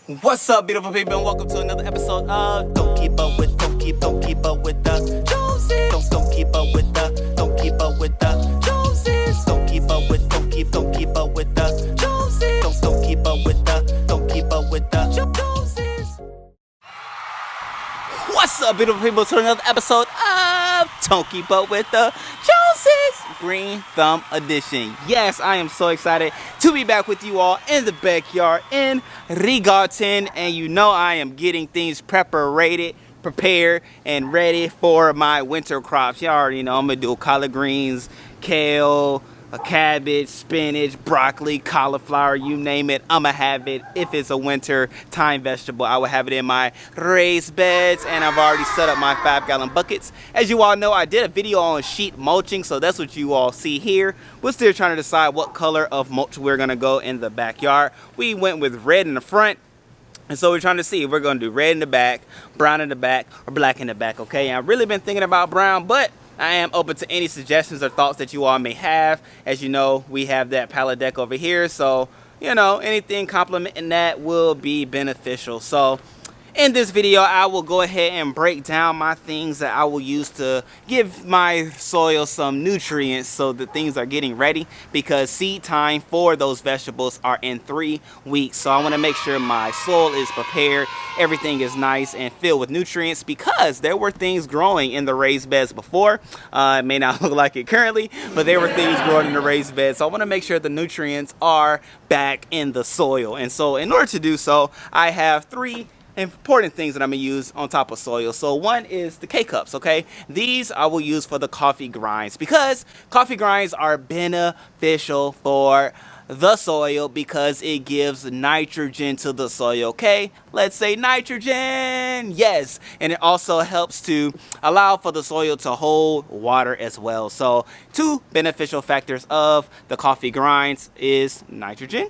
What's up, beautiful people, and welcome to another episode of Don't Keep Up With the Joneses. Don't keep up with the Joneses. Don't keep up with the Joneses. Don't keep up with the Joneses. Don't keep up with the Joneses. What's up, beautiful people, to another episode of Don't Keep Up With the Joneses Green Thumb Edition. Yes, I am so excited to be back with you all in the backyard in Regarten, and you know I am getting things prepared and ready for my winter crops. You already know I'm gonna do collard greens, kale, a cabbage, spinach, broccoli, cauliflower, you name it, I'ma have it. If it's a winter time vegetable, I will have it in my raised beds, and I've already set up my 5-gallon buckets. As you all know, I did a video on sheet mulching, so that's what you all see here. We're still trying to decide what color of mulch we're gonna go in the backyard. We went with red in the front, and so we're trying to see if we're gonna do red in the back, brown in the back, or black in the back, okay? And I've really been thinking about brown, but I am open to any suggestions or thoughts that you all may have. As you know, we have that pallet deck over here, so you know, anything complementing that will be beneficial. So in this video, I will go ahead and break down my things that I will use to give my soil some nutrients so that things are getting ready, because seed time for those vegetables are in 3 weeks. So I want to make sure my soil is prepared, everything is nice and filled with nutrients, because there were things growing in the raised beds before. It may not look like it currently, but there were things growing in the raised beds. So I want to make sure the nutrients are back in the soil. And so in order to do so, I have 3 important things that I'm gonna use on top of soil. So one is the K-cups, okay? These I will use for the coffee grinds, because coffee grinds are beneficial for the soil because it gives nitrogen to the soil, okay? Let's say nitrogen, yes. And it also helps to allow for the soil to hold water as well. So 2 beneficial factors of the coffee grinds is nitrogen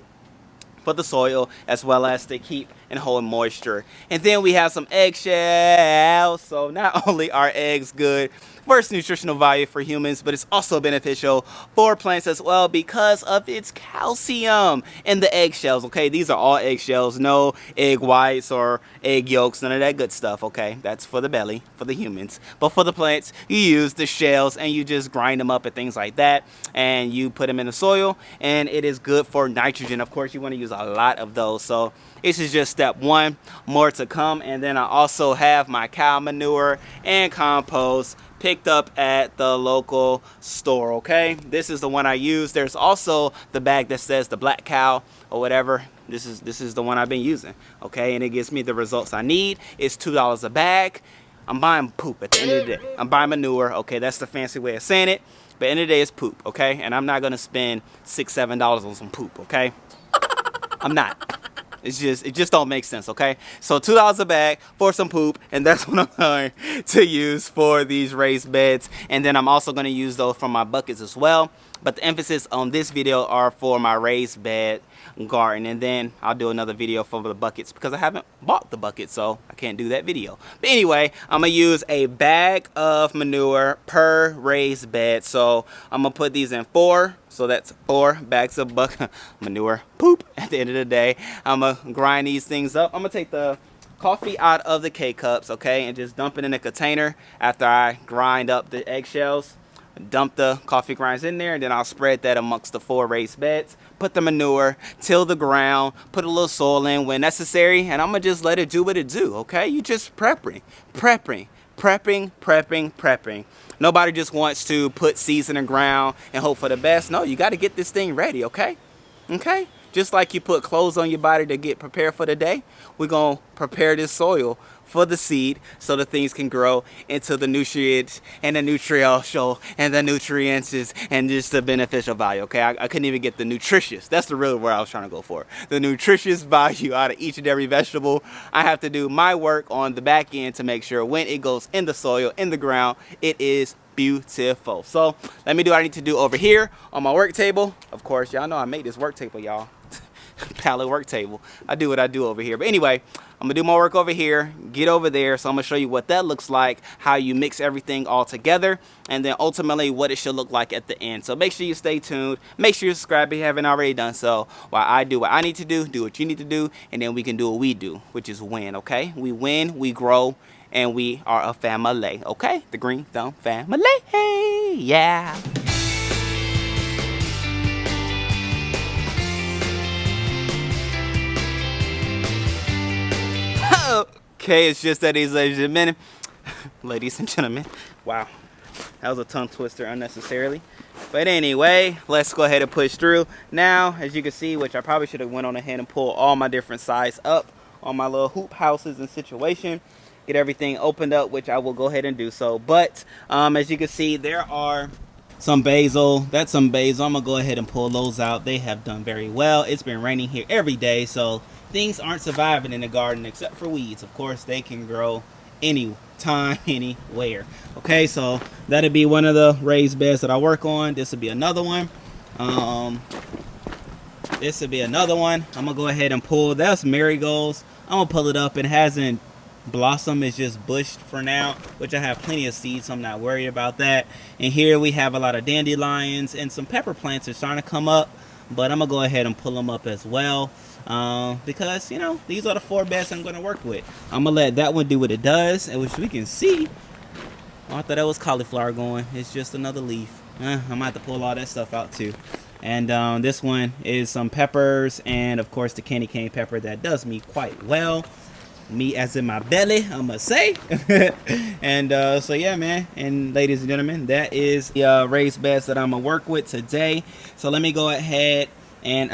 for the soil, as well as to keep and hold moisture. And then we have some eggshells. So not only are eggs good for its nutritional value for humans, but it's also beneficial for plants as well because of its calcium in the eggshells, okay? These are all eggshells, no egg whites or egg yolks, none of that good stuff, okay? That's for the belly, for the humans. But for the plants, you use the shells and you just grind them up and things like that, and you put them in the soil, and it is good for nitrogen. Of course, you want to use a lot of those. So this is just step 1, more to come. And then I also have my cow manure and compost picked up at the local store, okay? This is the one I use. There's also the bag that says the black cow or whatever. This is the one I've been using, okay? And it gives me the results I need. It's $2 a bag. I'm buying poop at the end of the day. I'm buying manure, okay? That's the fancy way of saying it. But at the end of the day, it's poop, okay? And I'm not gonna spend $6, $7 on some poop, okay? I'm not. It just don't make sense, okay? So $2 a bag for some poop, and that's what I'm going to use for these raised beds. And then I'm also going to use those for my buckets as well. But the emphasis on this video are for my raised bed garden, and then I'll do another video for the buckets because I haven't bought the bucket, so I can't do that video. But anyway, I'm gonna use a bag of manure per raised bed. So I'm gonna put these in 4, so that's 4 bags of manure poop. At the end of the day, I'm gonna grind these things up. I'm gonna take the coffee out of the K-cups, okay, and just dump it in a container after I grind up the eggshells. Dump the coffee grinds in there, and then I'll spread that amongst the 4 raised beds. Put the manure, till the ground, put a little soil in when necessary, and I'm gonna just let it do what it do, okay? You just prepping. Nobody just wants to put seeds in the ground and hope for the best. No, you got to get this thing ready, okay? Okay? Just like you put clothes on your body to get prepared for the day, we're gonna prepare this soil for the seed so the things can grow into the nutrients and the nutritional and the nutrients and just the beneficial value, okay? I couldn't even get the nutritious. That's the real word I was trying to go for. The nutritious value out of each and every vegetable. I have to do my work on the back end to make sure when it goes in the soil, in the ground, it is beautiful. So let me do what I need to do over here on my work table. Of course, y'all know I made this work table, y'all. pallet work table. I do what I do over here. But anyway, I'm gonna do my work over here, get over there. So I'm gonna show you what that looks like, how you mix everything all together, and then ultimately what it should look like at the end. So make sure you stay tuned. Make sure you subscribe if you haven't already done so. While I do what I need to do what you need to do, and then we can do what we do, which is win, okay? We win, we grow, and we are a family, okay? The Green Thumb family, yeah. Okay, it's just that these ladies and gentlemen, ladies and gentlemen, wow, that was a tongue twister unnecessarily. But anyway, let's go ahead and push through. Now, as you can see, which I probably should have went on ahead and pulled all my different sides up on my little hoop houses and situation, get everything opened up, which I will go ahead and do so. But as you can see, there are some basil. That's some basil. I'm gonna go ahead and pull those out. They have done very well. It's been raining here every day, so things aren't surviving in the garden except for weeds. Of course, they can grow anytime, anywhere. Okay, so that'll be one of the raised beds that I work on. This will be another one. This will be another one. I'm gonna go ahead and pull. That's marigolds. I'm gonna pull it up. It hasn't blossomed. It's just bushed for now, which I have plenty of seeds, so I'm not worried about that. And here we have a lot of dandelions and some pepper plants are starting to come up, but I'm gonna go ahead and pull them up as well. Because, you know, these are the 4 beds I'm going to work with. I'm going to let that one do what it does, and which we can see. Oh, I thought that was cauliflower going. It's just another leaf. I'm going to have to pull all that stuff out too. And this one is some peppers, and of course the candy cane pepper that does me quite well. Me as in my belly, I must say. And so yeah, man, and ladies and gentlemen, that is the raised beds that I'm going to work with today. So let me go ahead and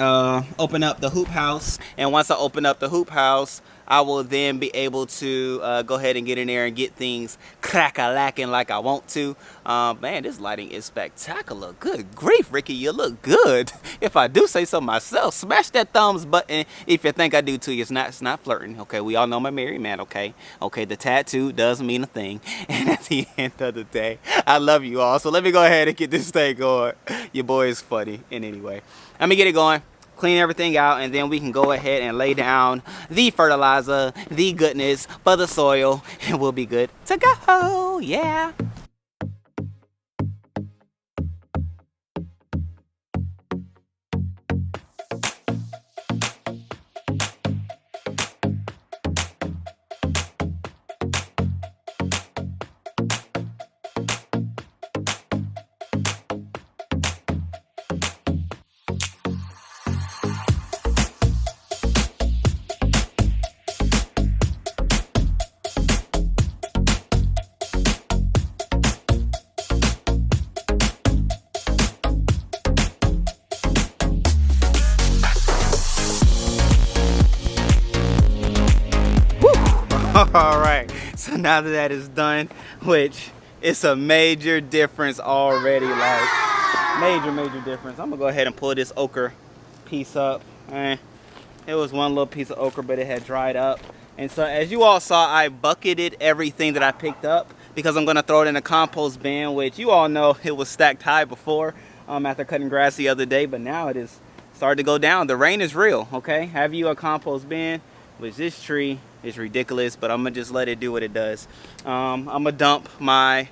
open up the hoop house. And once I open up the hoop house, I will then be able to go ahead and get in there and get things crack-a-lacking like I want to. Man, this lighting is spectacular. Good grief, Ricky, you look good. If I do say so myself, smash that thumbs button if you think I do too. It's not flirting, okay? We all know I'm a married man, okay? Okay, the tattoo does mean a thing. And at the end of the day, I love you all. So let me go ahead and get this thing going. Your boy is funny. And anyway, let me get it going, clean everything out, and then we can go ahead and lay down the fertilizer, the goodness for the soil, and we'll be good to go. Yeah. All right, so now that that is done, which it's a major difference already, like major difference. I'm gonna go ahead and pull this ochre piece up. It was one little piece of ochre, but it had dried up. And so as you all saw, I bucketed everything that I picked up because I'm gonna throw it in a compost bin, which you all know it was stacked high before after cutting grass the other day, but now it is starting to go down. The rain is real, okay? Have you a compost bin? Which this tree is ridiculous, but I'm gonna just let it do what it does. I'm gonna dump my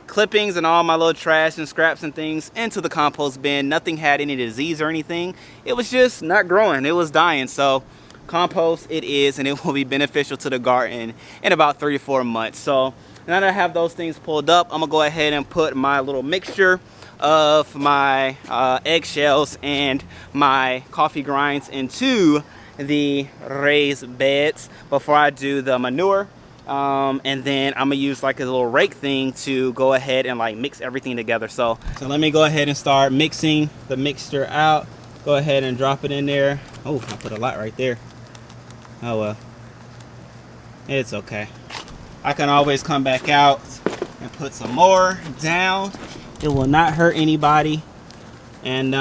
clippings and all my little trash and scraps and things into the compost bin. Nothing had any disease or anything. It was just not growing, it was dying. So compost it is, and it will be beneficial to the garden in about 3 to 4 months. So now that I have those things pulled up, I'm gonna go ahead and put my little mixture of my eggshells and my coffee grinds into the raised beds before I do the manure. And then I'm gonna use like a little rake thing to go ahead and like mix everything together. So let me go ahead and start mixing the mixture out. Go ahead and drop it in there. Oh, I put a lot right there. Oh well, it's okay. I can always come back out and put some more down. It will not hurt anybody. And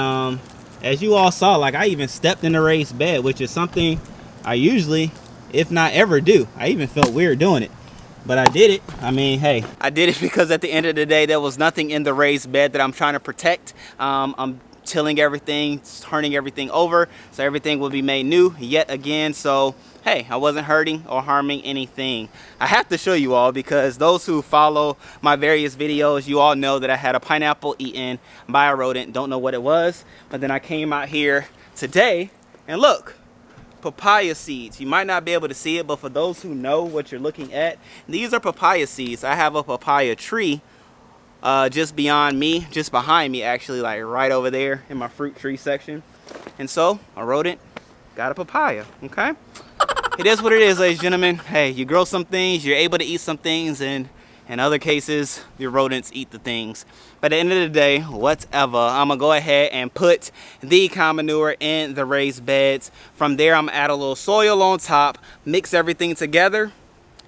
as you all saw, like I even stepped in the raised bed, which is something I usually, if not ever, do. I even felt weird doing it, but I did it. I mean, hey, I did it because at the end of the day, there was nothing in the raised bed that I'm trying to protect. I'm tilling everything, turning everything over, so everything will be made new yet again. So hey, I wasn't hurting or harming anything. I have to show you all, because those who follow my various videos, you all know that I had a pineapple eaten by a rodent. Don't know what it was, but then I came out here today and look, papaya seeds. You might not be able to see it, but for those who know what you're looking at, these are papaya seeds. I have a papaya tree just behind me actually, like right over there in my fruit tree section. And so a rodent got a papaya. Okay, it is what it is, ladies and gentlemen. Hey, you grow some things, you're able to eat some things, and in other cases your rodents eat the things. But at the end of the day, whatever, I'm gonna go ahead and put the cow manure in the raised beds. From there, I'm gonna add a little soil on top, mix everything together,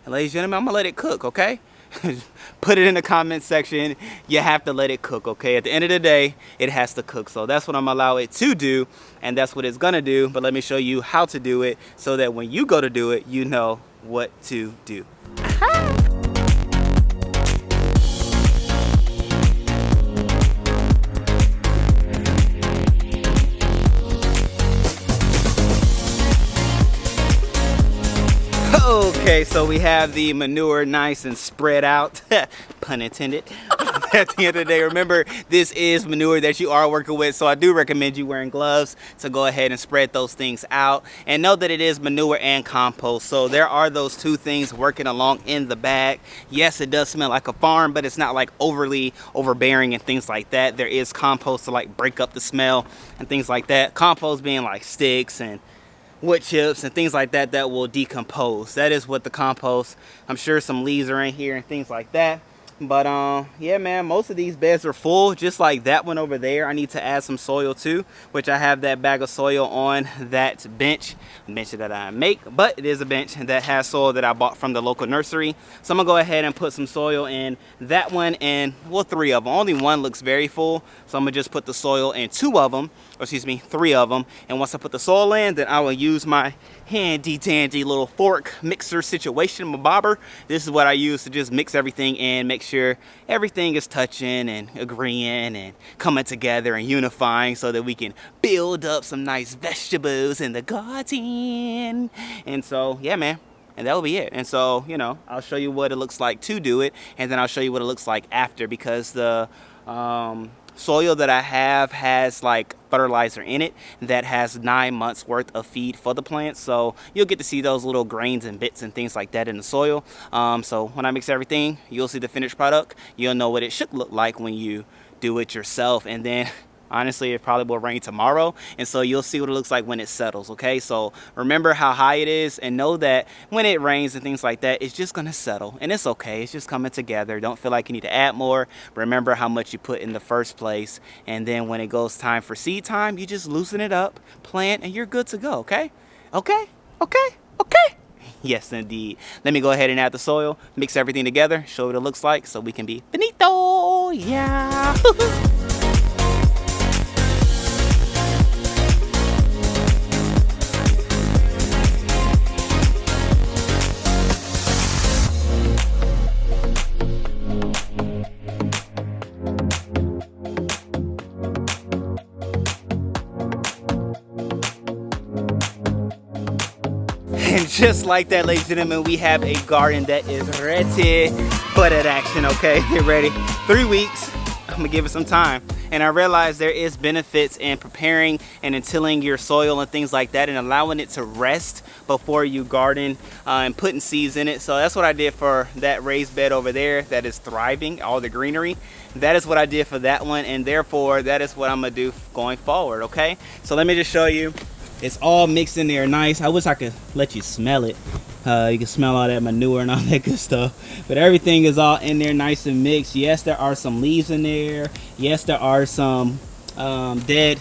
and ladies and gentlemen, I'm gonna let it cook. Okay, put it in the comment section. You have to let it cook. Okay, at the end of the day, it has to cook. So that's what I'm gonna allow it to do, and that's what it's gonna do. But let me show you how to do it, so that when you go to do it, you know what to do. Okay, so we have the manure nice and spread out, pun intended. At the end of the day, remember, this is manure that you are working with, so I do recommend you wearing gloves to go ahead and spread those things out. And know that it is manure and compost, so there are those two things working along in the bag. Yes, it does smell like a farm, but it's not like overly overbearing and things like that. There is compost to like break up the smell and things like that. Compost being like sticks and wood chips and things like that that will decompose. That is what the compost. I'm sure some leaves are in here and things like that. But yeah, man, most of these beds are full, just like that one over there. I need to add some soil too, which I have that bag of soil on that bench that I make, but it is a bench that has soil that I bought from the local nursery. So I'm gonna go ahead and put some soil in that one, and well, 3 of them. Only one looks very full, so I'm gonna just put the soil in 2 of them, or excuse me, 3 of them. And once I put the soil in, then I will use my handy dandy little fork mixer situation, my bobber. This is what I use to just mix everything in, make sure everything is touching and agreeing and coming together and unifying, so that we can build up some nice vegetables in the garden. And so yeah, man, and that will be it. And so, you know, I'll show you what it looks like to do it, and then I'll show you what it looks like after, because the soil that I have has like fertilizer in it that has 9 months worth of feed for the plants, so you'll get to see those little grains and bits and things like that in the soil. So when I mix everything, you'll see the finished product. You'll know what it should look like when you do it yourself. And then honestly, it probably will rain tomorrow, and so you'll see what it looks like when it settles. Okay, so remember how high it is, and know that when it rains and things like that, it's just gonna settle, and it's okay. It's just coming together. Don't feel like you need to add more. Remember how much you put in the first place, and then when it goes time for seed time, you just loosen it up, plant, and you're good to go. Okay, okay, okay, okay. Yes, indeed. Let me go ahead and add the soil, mix everything together, show what it looks like, so we can be finito. Yeah. And just like that, ladies and gentlemen, we have a garden that is ready for that action. Okay, get ready. 3 weeks. I'm gonna give it some time. And I realized there is benefits in preparing and in tilling your soil and things like that, and allowing it to rest before you garden and putting seeds in it. So that's what I did for that raised bed over there that is thriving, all the greenery. That is what I did for that one, and therefore that is what I'm gonna do going forward. Okay, so let me just show you. It's all mixed in there nice. I wish I could let you smell it. You can smell all that manure and all that good stuff. But everything is all in there nice and mixed. Yes, there are some leaves in there. Yes, there are some dead,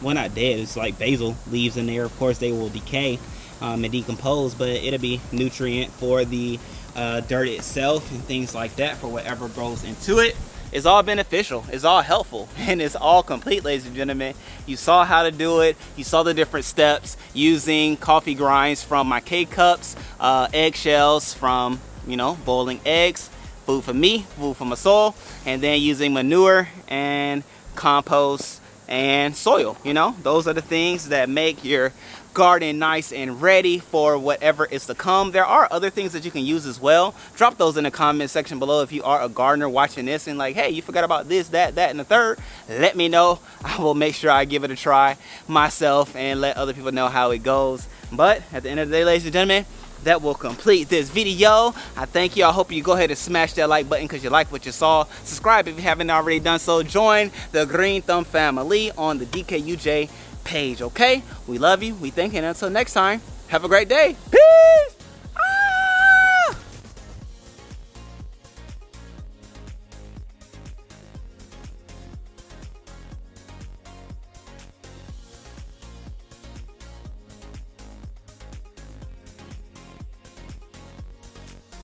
well, not dead, it's like basil leaves in there. Of course, they will decay and decompose, but it'll be nutrient for the dirt itself and things like that for whatever grows into it. It's all beneficial, it's all helpful, and it's all complete, ladies and gentlemen. You saw how to do it. You saw the different steps, using coffee grinds from my K-cups, eggshells from, you know, boiling eggs, food for me, food for my soul, and then using manure and compost and soil. You know, those are the things that make your garden nice and ready for whatever is to come. There are other things that you can use as well. Drop those in the comment section below if you are a gardener watching this and like, hey, you forgot about this, that, and the third. Let me know. I will make sure I give it a try myself and let other people know how it goes. But at the end of the day, ladies and gentlemen, that will complete this video. I thank you. I hope you go ahead and smash that like button because you like what you saw. Subscribe if you haven't already done so. Join the Green Thumb family on the DKUJ page, okay? We love you. We thank you. And until next time, have a great day. Peace.